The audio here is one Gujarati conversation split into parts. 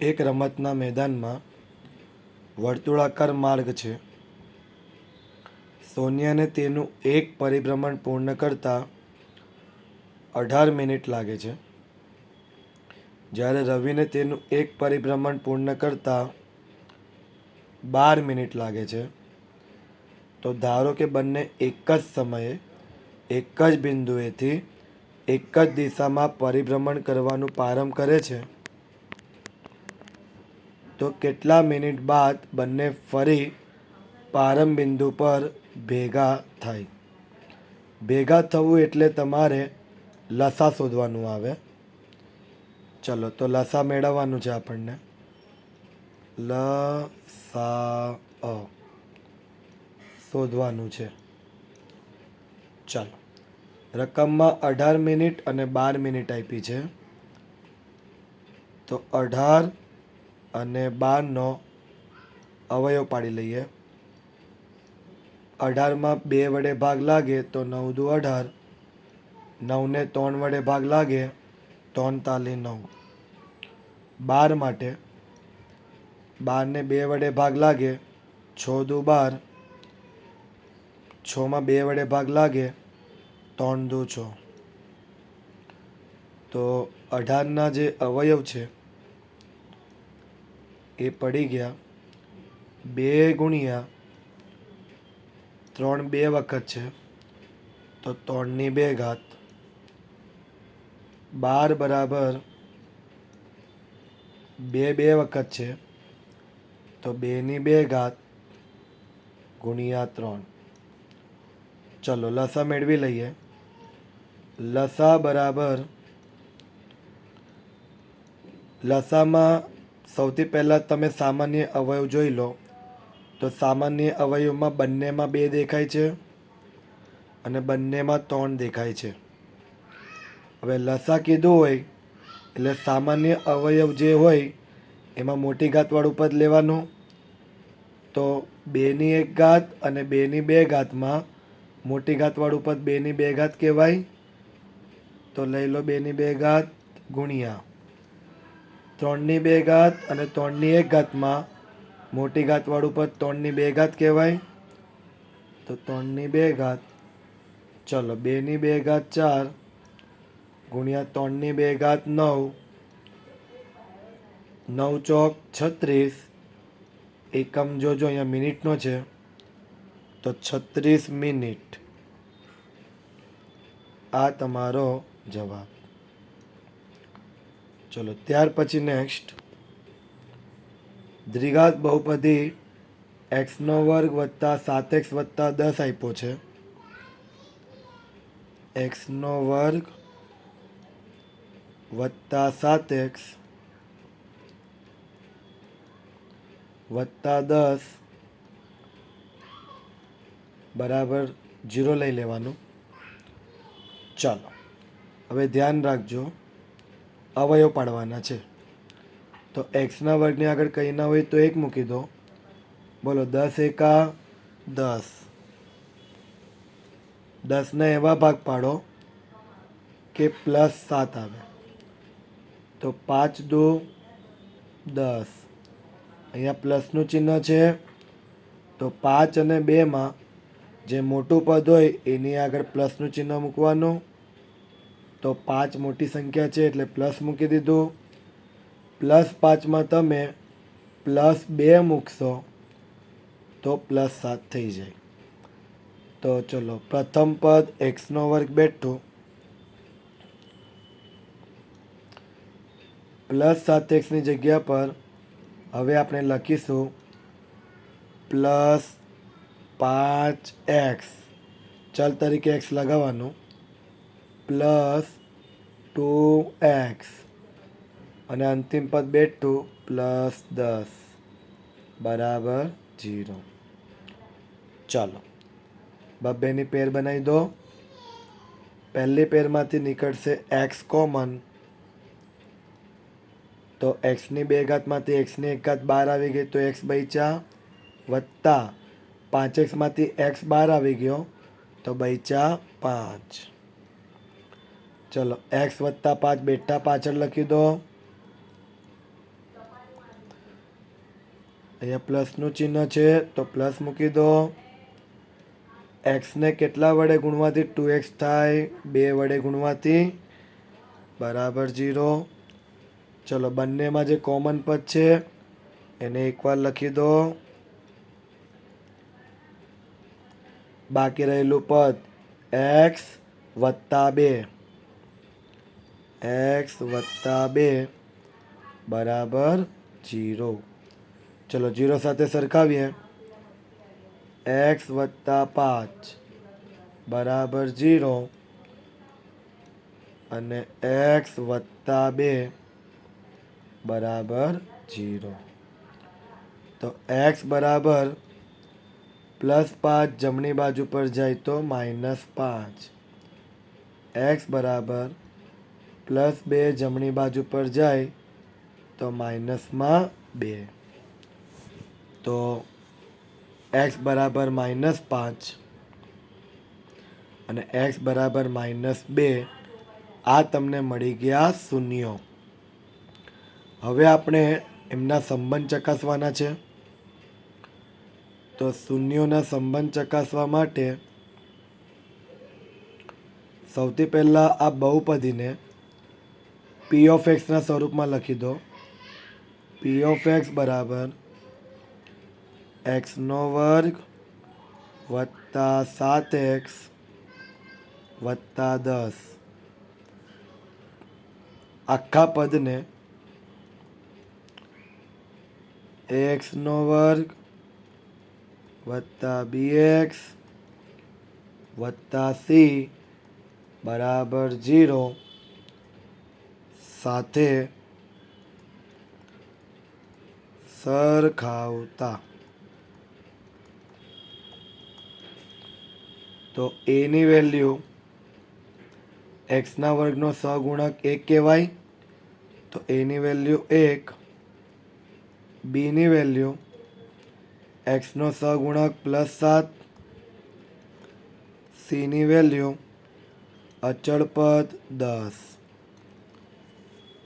એક રમતના મેદાનમાં વર્તુળાકાર માર્ગ છે. સોનિયાને તેનું એક પરિભ્રમણ પૂર્ણ કરતાં 18 મિનિટ લાગે છે, જ્યારે રવિને તેનું એક પરિભ્રમણ પૂર્ણ કરતાં 12 મિનિટ લાગે છે. તો ધારો કે બંને એક જ સમયે એક જ બિંદુએથી એક જ દિશામાં પરિભ્રમણ કરવાનું પ્રારંભ કરે છે, તો કેટલા મિનિટ બાદ બંને ફરી પ્રારંભ બિંદુ પર ભેગા થાય? ભેગા થવું એટલે તમારે લસા શોધવાનું આવે. ચલો, તો લસા મેળવવાનું છે આપણને. લસા શોધવાનું છે. ચાલો, રકમમાં 18 મિનિટ અને 12 મિનિટ આપી છે. તો 18 અને 12નો અવયવ પાડી લઈએ. 18માં 2 વડે ભાગ લાગે તો 9 દુ 18. 9ને 3 વડે ભાગ લાગે 3 તાલી 9. 12 માટે 12ને 2 વડે ભાગ લાગે 6 દુ 12. 6માં 2 વડે ભાગ લાગે 3 દુ 6. તો 18ના જે અવયવ છે એ પડી ગયા 2 ગુણ્યા 3 2 વખત છે, તો 3ની 2 ઘાત. 12 બરાબર 2 2 વખત છે, તો 2ની 2 ઘાત ગુણ્યા 3. ચલો, લસા મેળવી લઈએ. લસા બરાબર, લસામાં સૌથી પહેલાં તમે સામાન્ય અવયવ જોઈ લો. તો સામાન્ય અવયવમાં બંનેમાં 2 દેખાય છે અને બંનેમાં 3 દેખાય છે. હવે લસા કીધું હોય એટલે સામાન્ય અવયવ જે હોય એમાં મોટી ઘાતવાળું પદ લેવાનું. તો 2ની 1 ઘાત અને 2ની 2 ઘાતમાં મોટી ઘાતવાળું પદ 2ની 2 ઘાત કહેવાય. તો લઈ લો 2ની 2 ઘાત ગુણ્યા 3ની 2 ઘાત અને 3ની 1 ઘાતમાં મોટી ઘાતવાળું પદ 3ની 2 ઘાત કહેવાય. તો 3ની 2 ઘાત. ચલો, 2ની 2 ઘાત 4 ગુણ્યા 3ની 2 ઘાત 9. 9 ચોક 36. એકમ જોજો, અહીંયા મિનિટનો છે, તો 36 મિનિટ. આ તમારો જવાબ. ચલો, ત્યાર પછી નેક્સ્ટ દ્વિઘાત બહુપદી x² વત્તા 7x વત્તા 10 આપ્યો છે. x² વત્તા 7x વત્તા 10 બરાબર 0 લઈ લેવાનું. ચાલો, હવે ધ્યાન રાખજો, અવયવ પાડવાના છે. તો એક્સના વર્ગની આગળ કંઈ ના હોય તો 1 મૂકી દો. બોલો, 10 એકા 10. 10ના એવા ભાગ પાડો કે +7 આવે. તો 5 દુ 10. અહીંયા પ્લસનું ચિહ્ન છે, તો 5 અને 2માં જે મોટું પદ હોય એની આગળ પ્લસનું ચિહ્ન મૂકવાનું. તો 5 મોટી સંખ્યા છે એટલે પ્લસ મૂકી દીધું. +5માં તમે +2 મૂકશો તો +7 થઈ જાય. તો ચલો, પ્રથમ પદ x² બેઠું +7xની જગ્યા પર હવે આપણે લખીશું +5x. ચલ તરીકે x લગાવવાનું. +2x અને અંતિમ પદ બેઠું +10 બરાબર 0. ચાલો, બબ્બેની પેર બનાવી દો. પહેલી પેરમાંથી નીકળશે x કોમન. તો xની 2 ઘાતમાંથી xની 1 ઘાત બહાર આવી ગઈ તો x બચ્યા, વત્તા 5xમાંથી x બહાર આવી ગયો તો બચ્યા 5. ચલો, x વત્તા 5 બેઠા પાછળ લખી દો. અહીંયા પ્લસનું ચિહ્ન છે તો પ્લસ મૂકી દો. એક્સને કેટલા વડે ગુણવાથી 2x થાય? 2 વડે ગુણવાથી બરાબર 0. ચલો બંનેમાં જે કોમન પદ છે એને એકવાર લખી દો. બાકી રહેલું પદ x વત્તા 2 બરાબર 0. ચલો 0 સાથે સરખાવીએ. x વત્તા 5 બરાબર 0 અને x વત્તા 2 બરાબર 0. તો x બરાબર +5 જમણી બાજુ પર જાય તો -5. x બરાબર +2 જમણી બાજુ પર જાય તો -2. તો x બરાબર -5 અને x બરાબર -2 આ તમને મળી ગયા શૂન્યો. હવે આપણે એમના સંબંધ ચકાસવાના છે. તો શૂન્યોના સંબંધ ચકાસવા માટે સૌથી પહેલાં આ બહુપદીને p ઓફ એક્સના સ્વરૂપમાં લખી દો. p ઓફ એક્સ બરાબર x² વત્તા 7x વત્તા 10. આખા પદને ax² વત્તા bx વત્તા c બરાબર 0 સાથે સરખાવતા. તો a ની વેલ્યુ x² નો સહગુણક 1 કહેવાય તો a ની વેલ્યુ 1. b ની વેલ્યુ x નો સહગુણક +7. c ની વેલ્યુ અચળ પદ 10.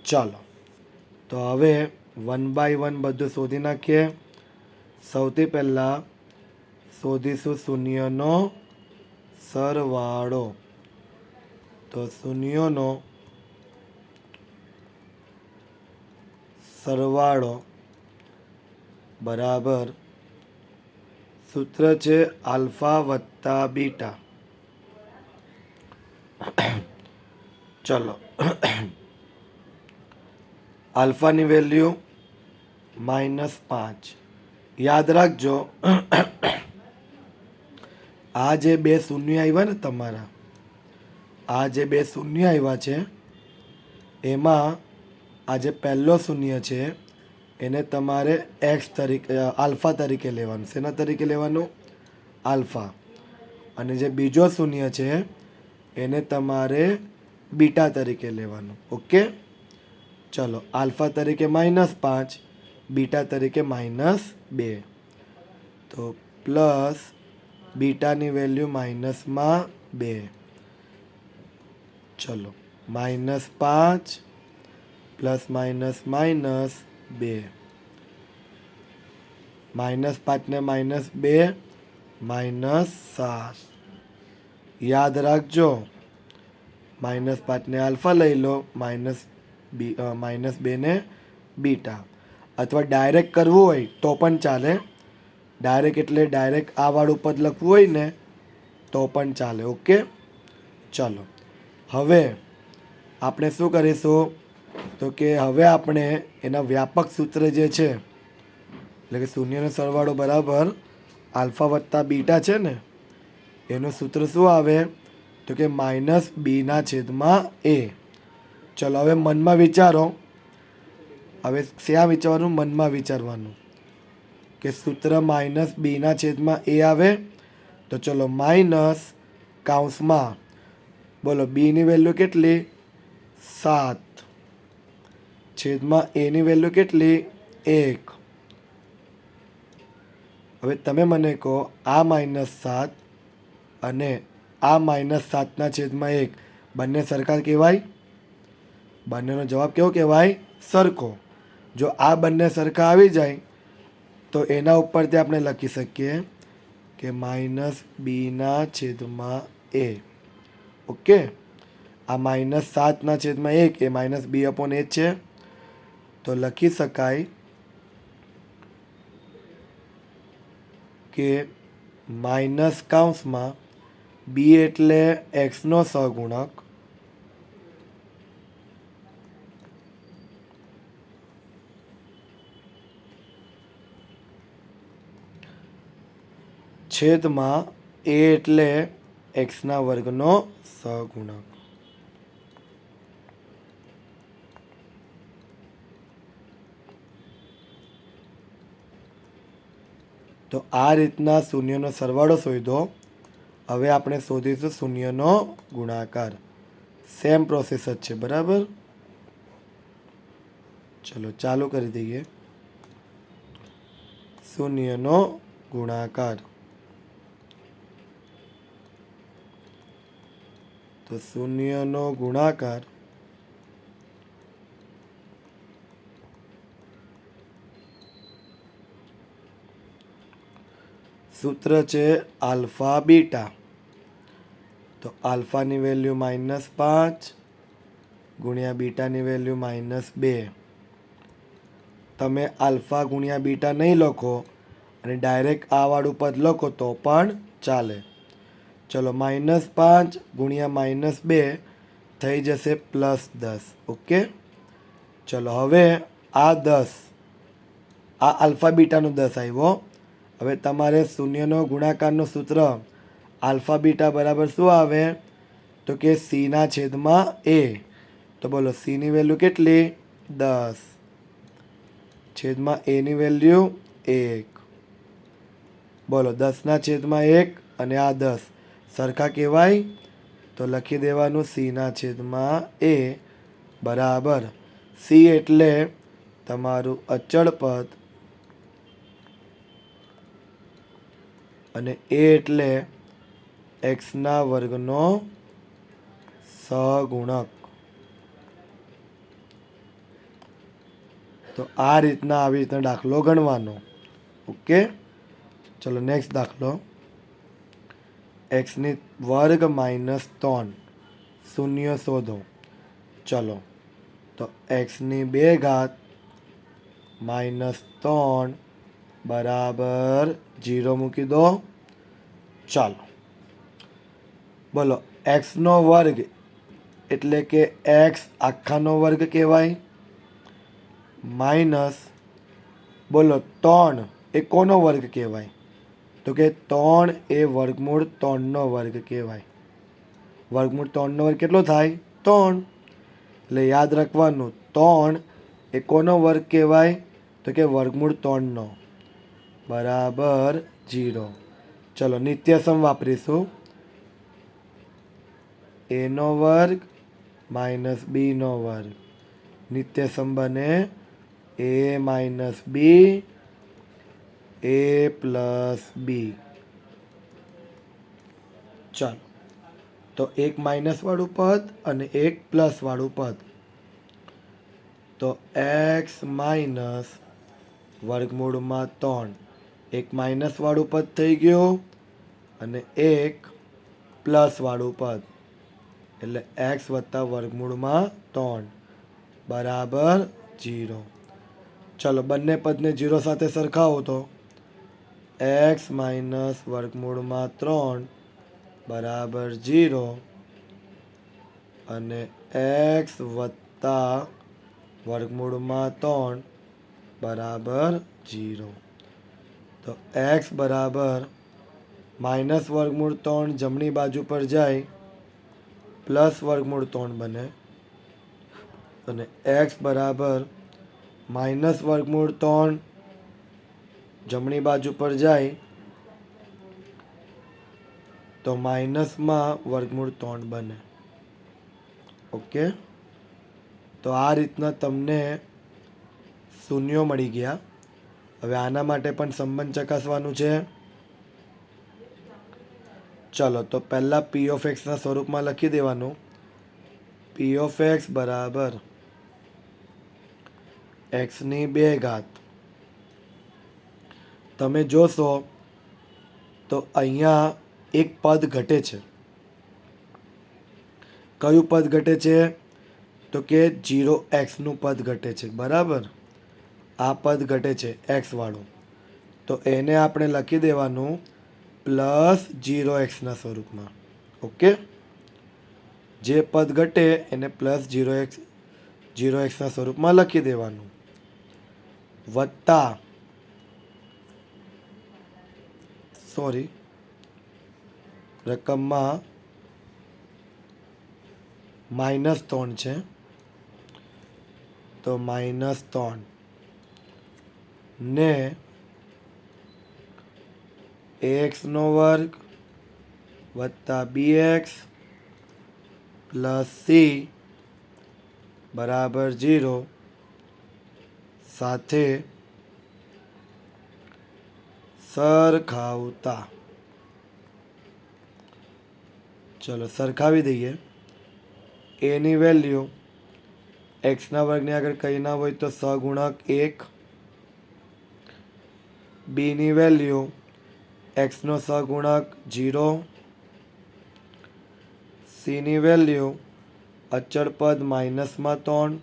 ચાલો તો હવે 1 બાય 1 બધું શોધી નાખીએ. સૌથી પહેલાં શોધીશું શૂન્યનો સરવાળો. તો શૂન્યોનો સરવાળો બરાબર સૂત્ર છે આલ્ફા વત્તા બીટા. ચલો આલ્ફાની વેલ્યુ -5. યાદ રાખજો આ જે બે શૂન્ય આવ્યા ને તમારા, આ જે બે શૂન્ય આવ્યા છે એમાં આ જે પહેલો શૂન્ય છે એને તમારે એક્સ તરીકે આલ્ફા તરીકે લેવાનું. શેના તરીકે લેવાનું? આલ્ફા. અને જે બીજો શૂન્ય છે એને તમારે બીટા તરીકે લેવાનું. ઓકે, ચલો આલ્ફા તરીકે -5, બીટા તરીકે -2. તો પ્લસ બીટાની વેલ્યુ -2. ચલો -5 પ્લસ માઇનસ -2. -5 ને -2 -7. યાદ રાખજો -5 ને આલ્ફા લઈ લો, -2 ને બીટા. અથવા ડાયરેક્ટ કરવું હોય તો પણ ચાલે. ડાયરેક્ટ એટલે ડાયરેક્ટ આ વાળું પદ લખવું હોય ને તો પણ ચાલે. ઓકે, ચલો હવે આપણે શું કરીશું તો કે હવે આપણે એના વ્યાપક સૂત્ર જે છે એટલે કે શૂન્યનો સરવાળો બરાબર આલ્ફા વત્તા બીટા છે ને એનું સૂત્ર શું આવે તો કે -b/a. ચલો હવે મનમાં વિચારો. હવે શ્યાં વિચારવાનું? મનમાં વિચારવાનું કે સૂત્ર -b/a આવે તો ચલો માઇનસ કૌંસમાં બોલો b ની વેલ્યુ કેટલી? 7 છેદમાં a ની વેલ્યુ કેટલી? 1. હવે તમે મને કહો આ -7 અને આ -7/1 બંને સરખા કહેવાય? બંનેનો જવાબ કેવો કહેવાય? સરખો. જો આ બંને સરખા આવી જાય તો એના ઉપરથી આપણે લખી શકીએ કે -b/a. ઓકે, આ -7/1 એ -b/a છે. તો લખી શકાય કે માઇનસ કૌંસમાં બી એટલે એક્સનો સહગુણક છેદમાં એ એટલે એક્સના વર્ગનો સહગુણક. તો આ રીતના શૂન્યનો સરવાળો શોધો. હવે આપણે શોધીશું શૂન્યનો ગુણાકાર. સેમ પ્રોસેસ જ છે, બરાબર. ચલો ચાલુ કરી દઈએ. શૂન્યનો ગુણાકાર. તો શૂન્યનો ગુણાકાર સૂત્ર છે આલ્ફા બીટા. તો આલ્ફાની વેલ્યુ -5 ગુણ્યા બીટાની વેલ્યુ -2. તમે આલ્ફા ગુણ્યા બીટા નહીં લખો અને ડાયરેક્ટ આ વાળું પદ લખો તો પણ ચાલે. ચલો -5 ગુણ્યા -2 થઈ જશે +10. ઓકે, ચલો હવે આ 10, આ આલ્ફા બીટાનો 10 આવ્યો. હવે તમારે શૂન્યનો ગુણાકારનું સૂત્ર આલ્ફા બીટા બરાબર શું આવે? તો કે c/a. તો બોલો c ની વેલ્યુ કેટલી? 10 છેદમાં a ની વેલ્યુ 1. બોલો 10/1 અને આ 10 સરખા કહેવાય? તો લખી દેવાનું c/a બરાબર. c એટલે તમારું અચળ પદ અને a એટલે એક્સના વર્ગનો સહગુણક. તો આ રીતના આવી રીતના દાખલો ગણવાનો. ઓકે, ચલો નેક્સ્ટ દાખલો. એક્સની વર્ગ -3 શૂન્ય શોધો. ચલો તો એક્સની 2 ઘાત -3 બરાબર 0 મૂકી દો. ચાલો બોલો એક્સનો વર્ગ એટલે કે એક્સ આખાનો વર્ગ કહેવાય. માઇનસ બોલો 3 એ કોનો વર્ગ કહેવાય? તો કે 3 એ વર્ગમૂળ 3નો વર્ગ કહેવાય. વર્ગમૂળ 3નો વર્ગ કેટલો થાય? 3. એટલે યાદ રાખવાનું 3 એ કોનો વર્ગ કહેવાય? તો કે વર્ગમૂળ 3નો બરાબર 0. ચલો નિત્યસમ વાપરીશું. a નો વર્ગ - b નો વર્ગ. નિત્યસમ બને a - b a + b. ચાલો તો એક માઇનસ વાળું પદ અને એક પ્લસ વાળું પદ. તો એક્સ માઇનસ વર્ગમૂળમાં 3 એક માઇનસ વાળું પદ થઈ ગયું અને એક પ્લસ વાળું પદ એટલે એક્સ વત્તા વર્ગમૂળમાં 3 બરાબર 0. ચલો બંને પદને 0 સાથે સરખાવો તો એક્સ માઇનસ વર્ગમૂળમાં 3 બરાબર 0 અને એક્સ વત્તા વર્ગમૂળમાં 3 બરાબર 0. તો એક્સ બરાબર માઇનસ વર્ગમૂળ 3 જમણી બાજુ પર જાય પ્લસ વર્ગમૂળ 3 બને અને એક્સ બરાબર માઇનસ વર્ગમૂળ 3 જમણી બાજુ પર જાય તો માઇનસમાં વર્ગમૂળ 3 બને. ઓકે, તો આ રીતના તમને શૂન્યો મળી ગયા. હવે આના માટે પણ સંબંધ ચકાસવાનું છે. ચલો તો પહેલાં p(x) સ્વરૂપમાં લખી દેવાનું. p(x) બરાબર એક્સની 2 ઘાત તમે જોશો તો અહીંયા એક પદ ઘટે છે. કયું પદ ઘટે છે? તો કે 0x પદ ઘટે છે. બરાબર, આ પદ ઘટે છે x વાળું. તો એને આપણે લખી દેવાનું +0x સ્વરૂપમાં. ઓકે, જે પદ ઘટે એને +0x સ્વરૂપમાં લખી દેવાનું. વત્તા રકમમાં -3 છે, તો -3 ને ax² વત્તા bx + c બરાબર 0 સાથે સરખાવતા. ચલો સરખાવી દઈએ. a ની વેલ્યુ x² ની આગળ કંઈ ના હોય તો સગુણક 1, b ની વેલ્યુ x નો સગુણક 0, c ની વેલ્યુ અચળ પદ -3.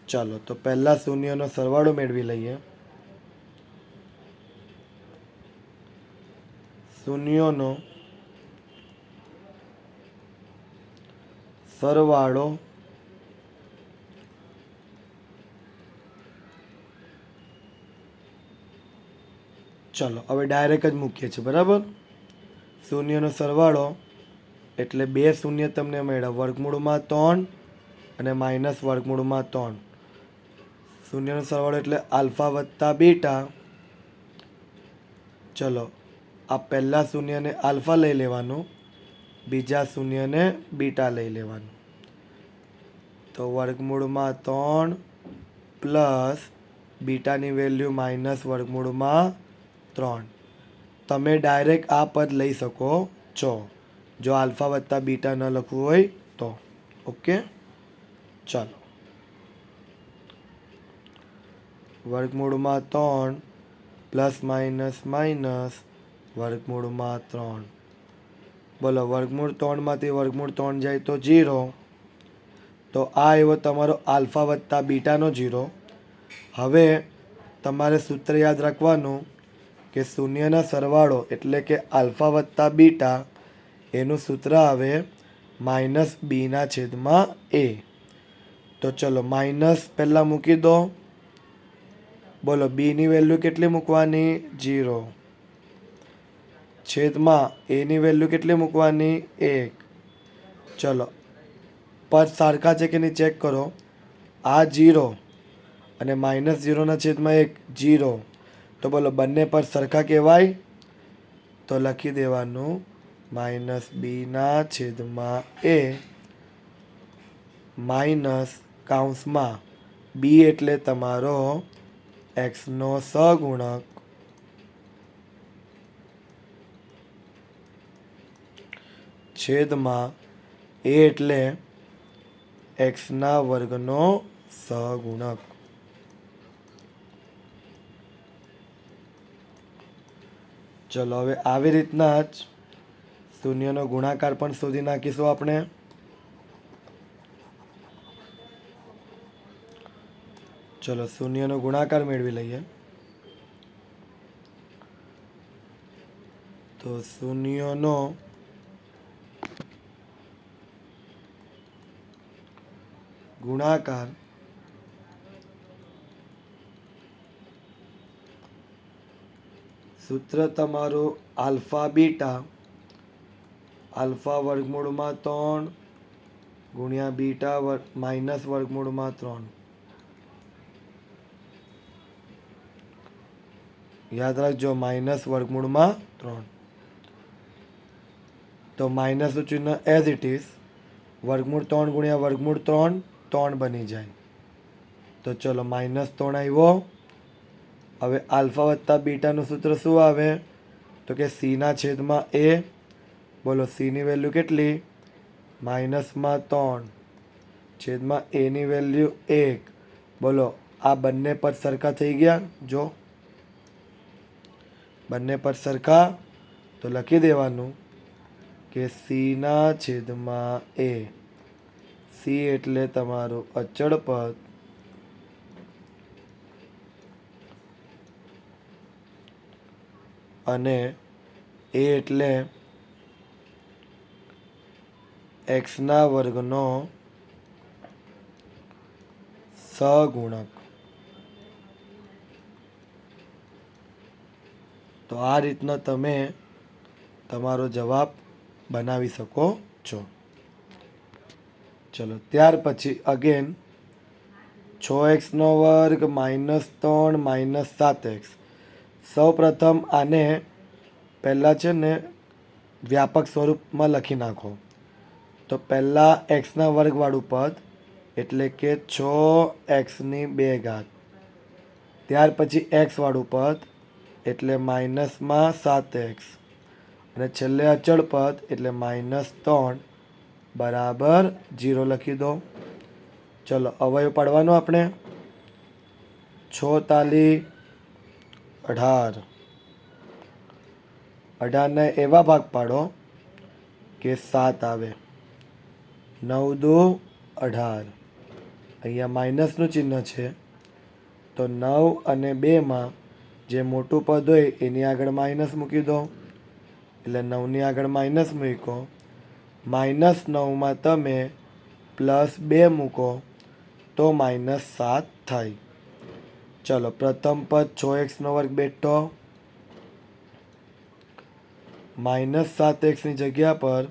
ચાલો તો પહેલા શૂન્યનો સરવાળો મેળવી લઈએ. શૂન્યોનો સરવાળો ચલો હવે ડાયરેક્ટ જ મૂકીએ છીએ. બરાબર, શૂન્યનો સરવાળો એટલે 2 શૂન્ય તમને મળ્યા, √3 અને -√3. શૂન્યનો સરવાળો એટલે આલ્ફા વત્તા બીટા. ચલો આ પહેલા શૂન્યને આલ્ફા લઈ લેવાનું, બીજા શૂન્યને બીટા લઈ લેવાનું. તો √3 પ્લસ બીટાની વેલ્યુ -√3. તમે ડાયરેક્ટ આ પદ લઈ શકો છો જો આલ્ફા વત્તા બીટા ન લખવું હોય તો. ઓકે, ચાલો √3 પ્લસ માઇનસ √3. બોલો, √3 માંથી √3 જાય તો 0. તો આ આવ્યો તમારો આલ્ફા વત્તા બીટાનો 0. હવે તમારે સૂત્ર યાદ રાખવાનું કે શૂન્યના સરવાળો એટલે કે આલ્ફા વત્તા બીટા એનું સૂત્ર આવે -b/a. તો ચલો માઇનસ પહેલાં મૂકી દો. બોલો, b ની વેલ્યુ કેટલી મૂકવાની? 0. છેદમાં a ની વેલ્યુ કેટલી મૂકવાની? 1. ચલો પદ સરખા છે કે નહીં ચેક કરો. આ 0 અને -0/1 0. તો બોલો બંને પદ સરખા કહેવાય? તો લખી દેવાનું -b/a માઇનસ કૌંસમાં b એટલે તમારો x નો સહગુણક છેદમાં a એટલે x ના વર્ગનો સહગુણક. ચલો હવે આવી રીતના જ શૂન્યનો ગુણાકાર પણ શોધી નાખીશું આપણે. ચલો શૂન્યનો ગુણાકાર મેળવી લઈએ. તો શૂન્યનો ગુણાકાર સૂત્ર તમારું આલ્ફા બીટા, આલ્ફા √3 ગુણ્યા બીટા -√3. યાદ રાખજો -√3. તો માઇનસનું ચિહ્ન એઝ ઇટ ઇઝ, √3 ગુણ્યા √3 3 બની જાય. તો ચલો -3 આવ્યો. હવે આલ્ફા વત્તા બીટાનું સૂત્ર શું આવે? તો કે c/a. બોલો c ની વેલ્યુ કેટલી? -3 છેદમાં a ની વેલ્યુ 1. બોલો આ બંને પદ સરખા થઈ ગયા? જો બંને પર સરખા, તો લખી દેવાનું કે સીના છેદમાં એ. સી એટલે તમારું અચળ પદ અને એ એટલે એક્સના વર્ગનો સહગુણક. તો આ રીતના તમે તમારો જવાબ બનાવી શકો છો. ચલો ત્યાર પછી અગેન 6x² -3 -7x. સૌપ્રથમ આને પહેલાં છે ને વ્યાપક સ્વરૂપમાં લખી નાખો. તો પહેલાં એક્સના વર્ગવાળું પદ એટલે કે 6x². ત્યાર પછી એક્સવાળું પદ એટલે -7x. અને છેલ્લે અચળ પદ એટલે -3 બરાબર 0 લખી દો. ચલો અવયવ પાડવાનો આપણે. 6 તાલી 18. 18ને એવા ભાગ પાડો કે 7 આવે. 9 દુ 18. અહીંયા માઇનસનું ચિહ્ન છે, તો 9 અને 2માં જે મોટું પદ હોય એની આગળ માઇનસ મૂકી દો. એટલે 9ની આગળ માઇનસ મૂકો. -9માં તમે +2 મૂકો તો -7 થાય. ચલો પ્રથમ પદ 6x² બેઠો. -7xની જગ્યા પર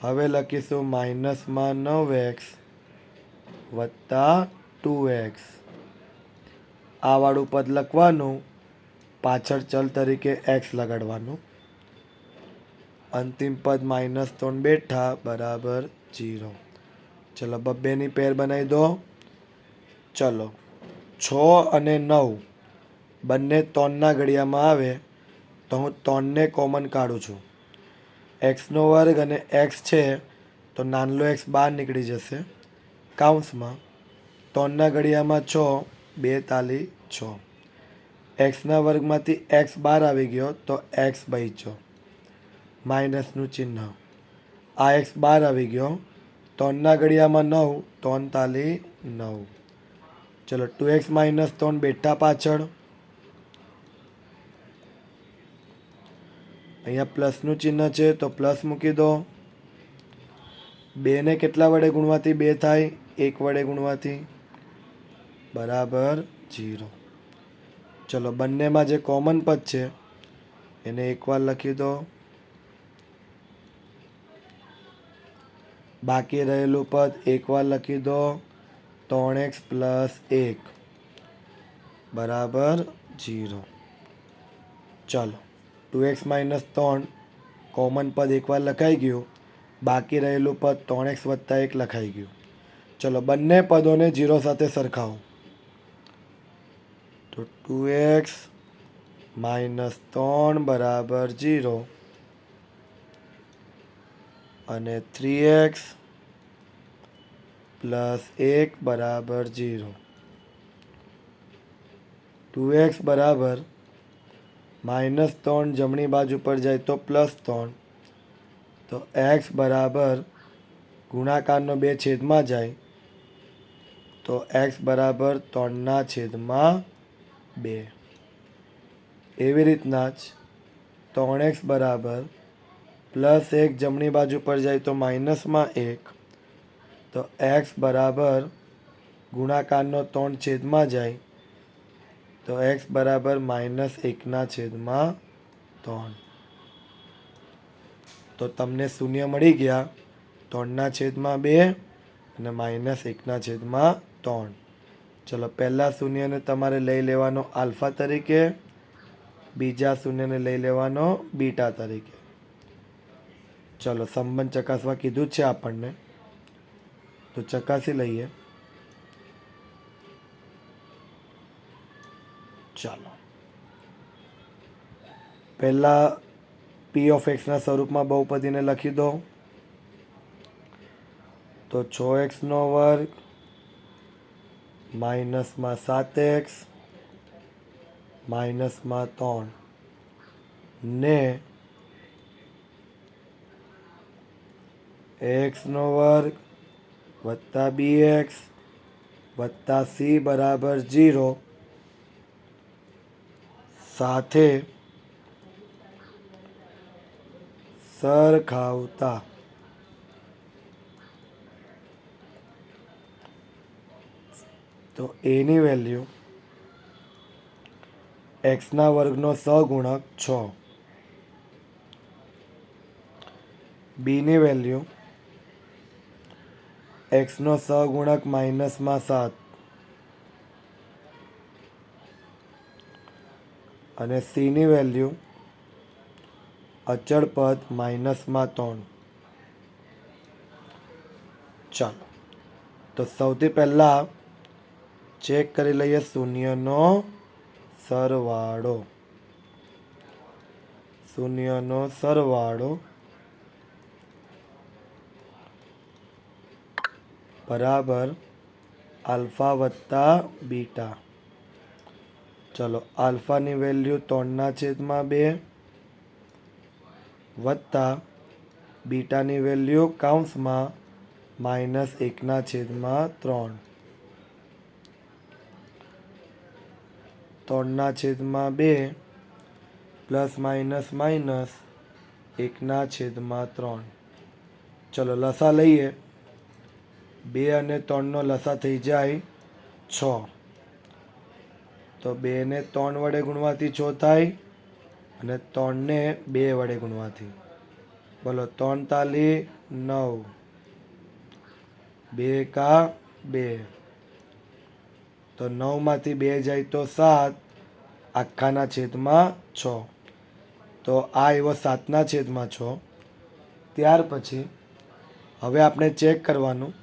હવે લખીશું -9x + 2x. આ વાળું પદ લખવાનું, પાછળ ચલ તરીકે x લગાડવાનું. અંતિમ પદ -3 બેઠા બરાબર 0. ચલો બબ્બેની પેર બનાવી દો. ચલો 6 અને 9 બંને 3ના ઘડિયામાં આવે, તો હું 3ને કોમન કાઢું છું. x² અને x છે તો નાનલો x બહાર નીકળી જશે. કાઉન્સમાં 3ના ઘડિયામાં 6, 2 તાલી 6. એક્સના વર્ગમાંથી x બહાર આવી ગયો તો x બચ્યો, માઇનસનું ચિહ્ન. આ x બહાર આવી ગયો. 3ના ઘડિયામાં 9, 3 તાલી 9. ચલો 2x - 3 બેઠા પાછળ. અહીંયા પ્લસનું ચિહ્ન છે તો પ્લસ મૂકી દો. 2ને કેટલા વડે ગુણવાથી 2 થાય? 1 વડે ગુણવાથી બરાબર 0. ચલો બંનેમાં જે કોમન પદ છે એને એકવાર લખી દો. બાકી રહેલું પદ એકવાર લખી દો. 3x + 1 બરાબર 0. ચલો 2x - 3 કોમન પદ એકવાર લખાઈ ગયું. બાકી રહેલું પદ 3x + 1 લખાઈ ગયું. ચલો બંને પદોને 0 સાથે સરખાવો. તો 2x - 3 બરાબર 0 અને 3x + 1 બરાબર 0. 2x બરાબર -3 જમણી બાજુ પર જાય તો +3. તો x બરાબર ગુણાકારનો 2 છેદમાં જાય તો x બરાબર 3/2. એવી રીતના જ 3x બરાબર +1 જમણી બાજુ પર જાય તો -1. તો x બરાબર ગુણાકારનો 3 છેદમાં જાય તો x બરાબર -1/3. તો તમને શૂન્ય મળી ગયા 3/2 અને -1/3. ચલો પહેલા શૂન્યને તમારે લઈ લેવાનો આલ્ફા તરીકે, બીજા શૂન્યને લઈ લેવાનો બીટા તરીકે. ચલો સંબંધ ચકાસવા કીધું જ છે આપણને, તો ચકાસી લઈએ. ચાલો પહેલા p(x) ના સ્વરૂપમાં બહુપદીને લખી દો. તો 6x² - 7x - 3 ને એક્સનો વર્ગ વત્તા bx વત્તા c બરાબર 0 સાથે સરખાવતા તો એની વેલ્યુ એક્સના વર્ગનો સહગુણક 6, બીની વેલ્યુ એક્સનો સહગુણક માઇનસમાં 7 અને સીની વેલ્યુ અચળ પદ માઇનસમાં 3. ચાલો તો સૌથી પહેલાં ચેક કરી લઈએ શૂન્યનો સરવાળો. શૂન્યનો સરવાળો બરાબર આલ્ફા વત્તા બીટા. ચલો આલ્ફાની વેલ્યુ 3/2 વત્તા બીટાની વેલ્યુ કૌંસમાં -1/3. 3/2 પ્લસ માઇનસ માઇનસ 1/3. ચલો લસા લઈએ. 2 અને 3નો લસા થઈ જાય 6. તો 2 ને 3 વડે ગુણવાથી 6 થાય અને 3 ને 2 વડે ગુણવાથી. બોલો 3 તાલી 9, 2 એકા 2. તો 9માંથી 2 જાય તો 7 આખાના છેદમાં 6. તો આ આવ્યો 7/6. ત્યાર પછી હવે આપણે ચેક કરવાનું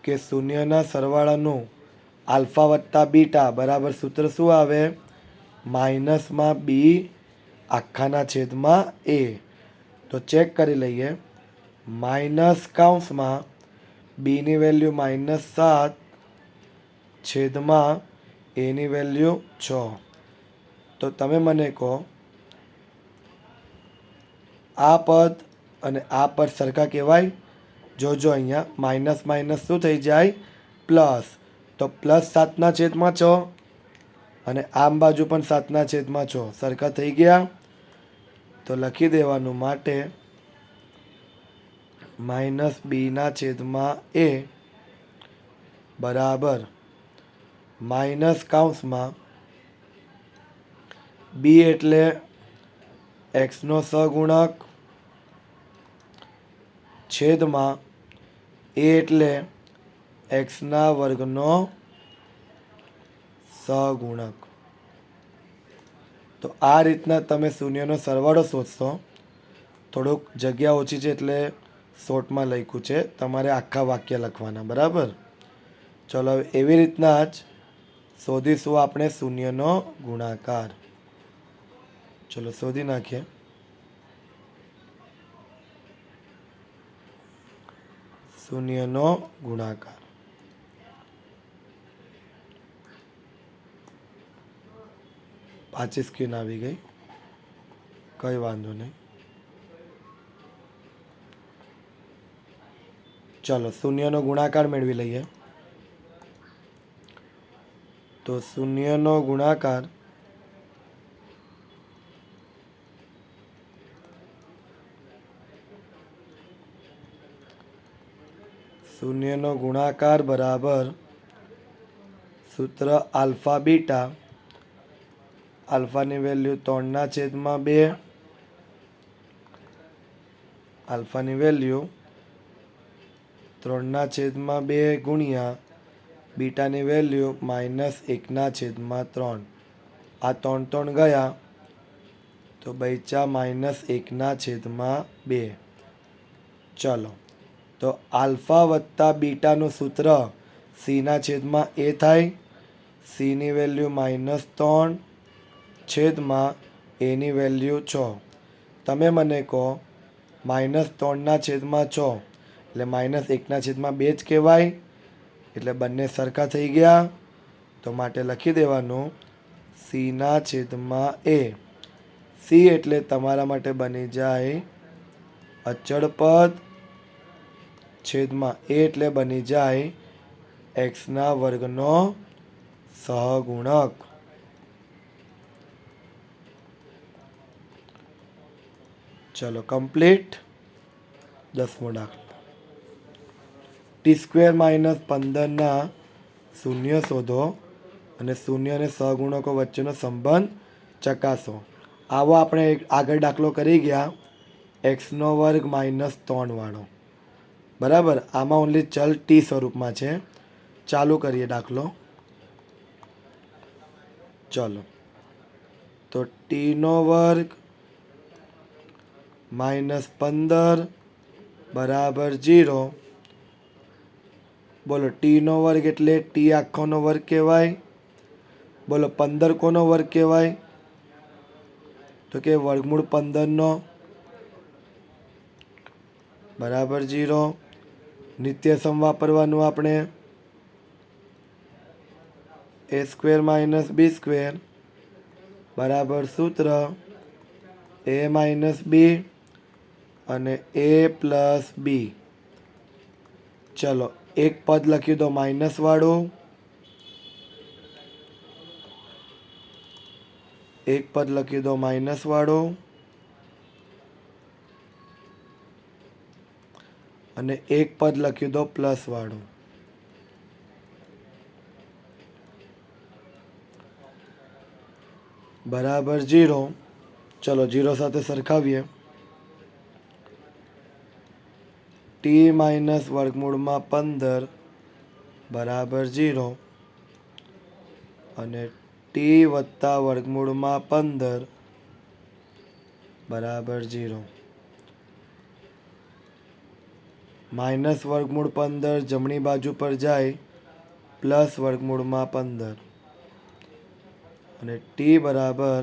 કે શૂન્યના સરવાળાનું આલ્ફા વત્તા બીટા બરાબર સૂત્ર શું આવે? માઇનસમાં બી આખાના છેદમાં એ. તો ચેક કરી લઈએ. માઇનસ કૌંસમાં બીની વેલ્યુ -7 છેદમાં એની વેલ્યુ 6. તો તમે મને કહો આ પદ અને આ પદ સરખા કહેવાય? જોજો અહીંયા માઇનસ માઇનસ શું થઈ જાય? પ્લસ. તો +7/6 અને આમ બાજુ પણ 7/6 સરખા થઈ ગયા. તો લખી દેવાનું માટે -b/a બરાબર માઇનસ કૌંસમાં બી એટલે એક્સનો સહગુણક છેદમાં એ એટલે એક્સના વર્ગનો સહગુણક. તો આ રીતના તમે શૂન્યનો સરવાળો શોધશો. થોડુંક જગ્યા ઓછી છે એટલે શોર્ટમાં લખ્યું છે, તમારે આખા વાક્ય લખવાના. બરાબર? ચલો એવી રીતના જ શોધીશું આપણે શૂન્યનો ગુણાકાર. ચલો શોધી નાખીએ. શૂન્યનો ગુણાકાર. પાછી સ્ક્રીન આવી ગઈ, કંઈ વાંધો નહીં. ચલો શૂન્યનો ગુણાકાર મેળવી લઈએ. તો શૂન્યનો ગુણાકાર બરાબર સૂત્ર આલ્ફા બીટા. આલ્ફાની વેલ્યુ 3/2. આલ્ફાની વેલ્યુ 3/2 ગુણ્યા બીટાની વેલ્યુ -1/3. આ 3 ગયા તો બચ્યા -1/2. ચલો તો આલ્ફા વત્તા બીટાનું સૂત્ર c/a થાય. cની વેલ્યુ -3 છેદમાં એની વેલ્યુ 6. તમે મને કહો -3/6 એટલે -1/2 જ કહેવાય. એટલે બંને સરખા થઈ ગયા. તો માટે લખી દેવાનું c/a. સી એટલે તમારા માટે બની જાય અચળ પદ, છેદમાં એ એટલે બની જાય એક્સના વર્ગનો સહગુણક. ચલો કમ્પ્લીટ. 10મો દાખલો. t² - 15 શૂન્ય શોધો અને શૂન્ય અને સહગુણકો વચ્ચેનો સંબંધ ચકાસો. આવો આપણે આગળ દાખલો કરી ગયા x² - 3 વાળો. બરાબર. આમાં ઓનલી ચલ ટી સ્વરૂપમાં છે. ચાલુ કરીએ દાખલો. ચલો તો t² - 15 બરાબર 0. બોલો t² એટલે t આખોનો વર્ગ કહેવાય. બોલો 15 કોનો વર્ગ કહેવાય? તો કે વર્ગમૂળ 15નો. બરાબર 0. નિત્યસમ વાપરવાનું આપણે. a² - b² બરાબર સૂત્ર a - b અને a પ્લસ b. ચલો એક પદ લખી દો માઇનસ વાળું, એક પદ લખી દો માઇનસ વાળું અને એક પદ લખી દો પ્લસ વાળું. બરાબર 0. ચલો 0 સાથે સરખાવીએ. t - વર્ગમૂળમાં 15 બરાબર 0 અને t વત્તા વર્ગમૂળમાં 15 બરાબર 0. માઇનસ વર્ગમૂળ 15 જમણી બાજુ પર જાય પ્લસ વર્ગમૂળમાં 15 અને t બરાબર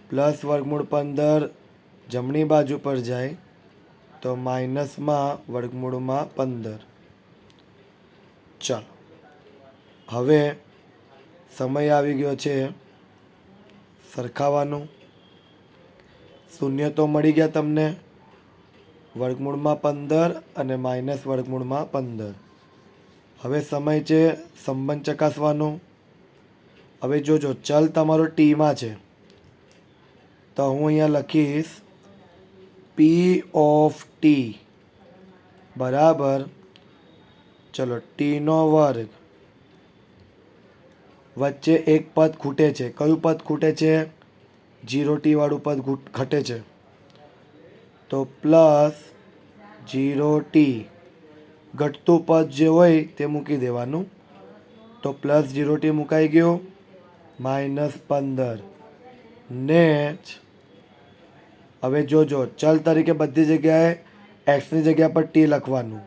પ્લસ વર્ગમૂળ 15 જમણી બાજુ પર જાય તો માઇનસમાં વર્ગમૂળમાં 15. ચાલો હવે સમય આવી ગયો છે સરખાવાનું. શૂન્ય તો મળી ગયા તમને, વર્ગમૂળમાં 15 અને માઇનસ વર્ગમૂળમાં 15. હવે સમય છે સંબંધ ચકાસવાનું. હવે જોજો ચલ તમારો ટીમાં છે તો હું અહીંયા લખીશ p ઓફ ટી બરાબર ચલો ટીનો વર્ગ વચ્ચે એક પદ ખૂટે છે. કયું પદ ખૂટે છે? 0t વાળું પદ ઘટે છે તો પ્લસ 0t. ઘટતું પદ જે હોય તે મૂકી દેવાનું. તો પ્લસ 0t મુકાઈ ગયો, માઇનસ 15 નેચ. હવે જોજો ચલ તરીકે બધી જગ્યાએ એક્સની જગ્યા પર ટી લખવાનું.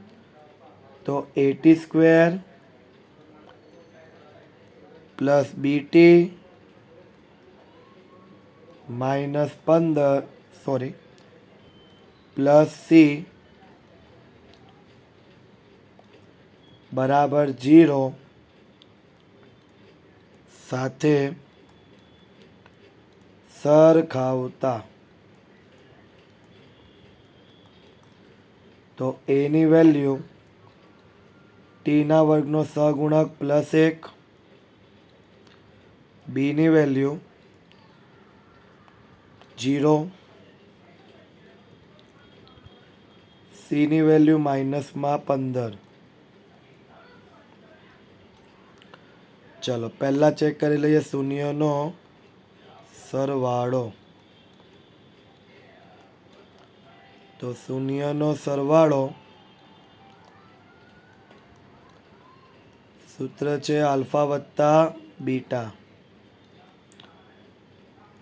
તો at² plus BT minus 15 sorry plus C બરાબર 0 સાથે સરખાવતા. તો એની વેલ્યુ ટીના વર્ગનો સહગુણક પ્લસ 1, બીની વેલ્યુ 0, સીની વેલ્યુ માઇનસમાં 15. ચલો પહેલાં ચેક કરી લઈએ શૂન્યનો સરવાળો. તો શૂન્યનો સરવાળો સૂત્ર છે આલ્ફા વત્તા બીટા.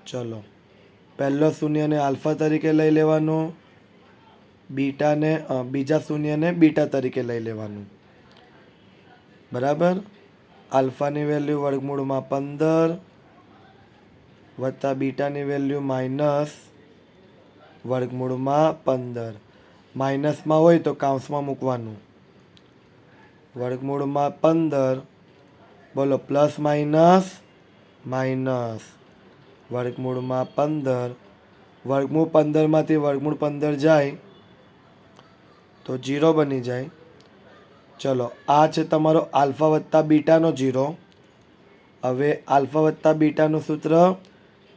ચલો પહેલો શૂન્યને આલ્ફા તરીકે લઈ લેવાનું, બીટાને બીજા શૂન્યને બીટા તરીકે લઈ લેવાનું. બરાબર. આલ્ફાની વેલ્યુ વર્ગમૂળમાં 15 વત્તા બીટાની વેલ્યુ માઇનસ વર્ગમૂળમાં 15. માઇનસમાં હોય તો કાઉન્સમાં મૂકવાનું. વર્ગમૂળમાં 15 બોલો પ્લસ માઇનસ માઇનસ વર્ગમૂળમાં 15 વર્ગમૂળ 15માંથી વર્ગમૂળ 15 જાય તો 0 બની જાય. ચલો, આ છે તમારો આલ્ફા વત્તા બીટાનો 0. હવે આલ્ફા વત્તા બીટાનું સૂત્ર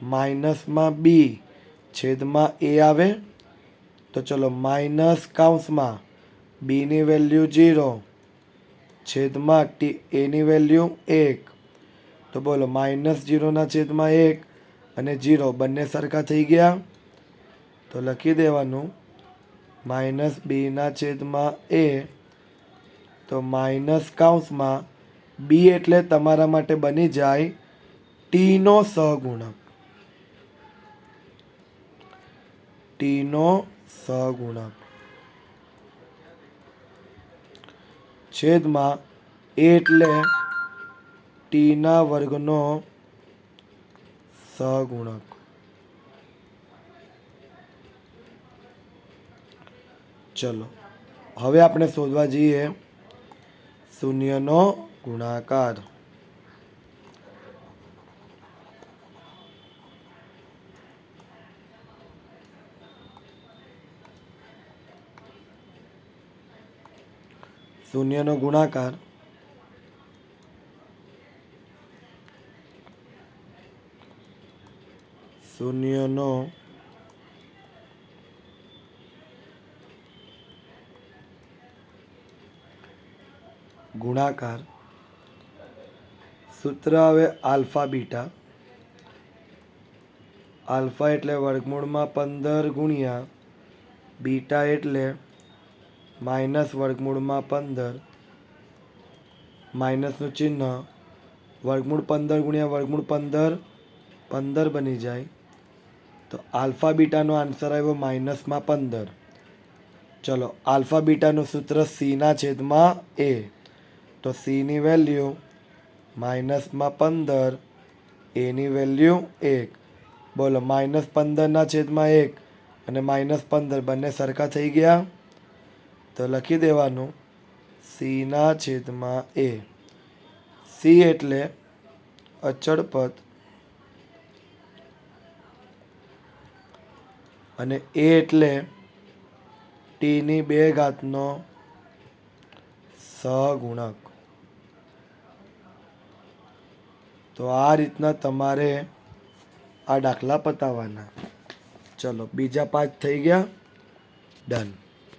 માઇનસમાં બી છેદમાં એ આવે. તો ચલો, માઇનસ કૌંસમાં બીની વેલ્યુ 0 છેદમાં એની વેલ્યુ 1. તો બોલો, -0/1 અને 0 બંને સરખા થઈ ગયા. તો લખી દેવાનું -b/a. તો માઇનસ કૌંસમાં બી એટલે તમારા માટે બની જાય ટીનો સહગુણક. ટીનો સહગુણક છેદમાં એ એટલે ટીના વર્ગનો સહગુણક. ચલો, હવે આપણે શોધવા જઈએ શૂન્યનો ગુણાકાર. શૂન્યનો ગુણાકાર શૂન્યનો ગુણાકાર સૂત્ર આવે આલ્ફા બીટા. આલ્ફા એટલે વર્ગમૂળમાં 15 ગુણ્યા બીટા એટલે માઇનસ વર્ગમૂળમાં 15. માઇનસનું ચિહ્ન, વર્ગમૂળ 15 ગુણ્યા વર્ગમૂળ 15 15 બની જાય. તો આલ્ફા બીટાનો આન્સર આવ્યો -15. ચલો, આલ્ફા બીટાનું સૂત્ર સીના છેદમાં એ. તો સીની વેલ્યુ -15, એની વેલ્યુ 1. બોલો, -15/1 અને -15 બંને સરખા થઈ ગયા. તો લખી દેવાનું સીના છેદમાં એ. સી એટલે અચળ પદ અને એ એટલે ટીની 2 ઘાતનો સહગુણક. તો આ રીતના તમારે આ દાખલા પતાવવાના. ચલો, બીજા 5 થઈ ગયા. ડન.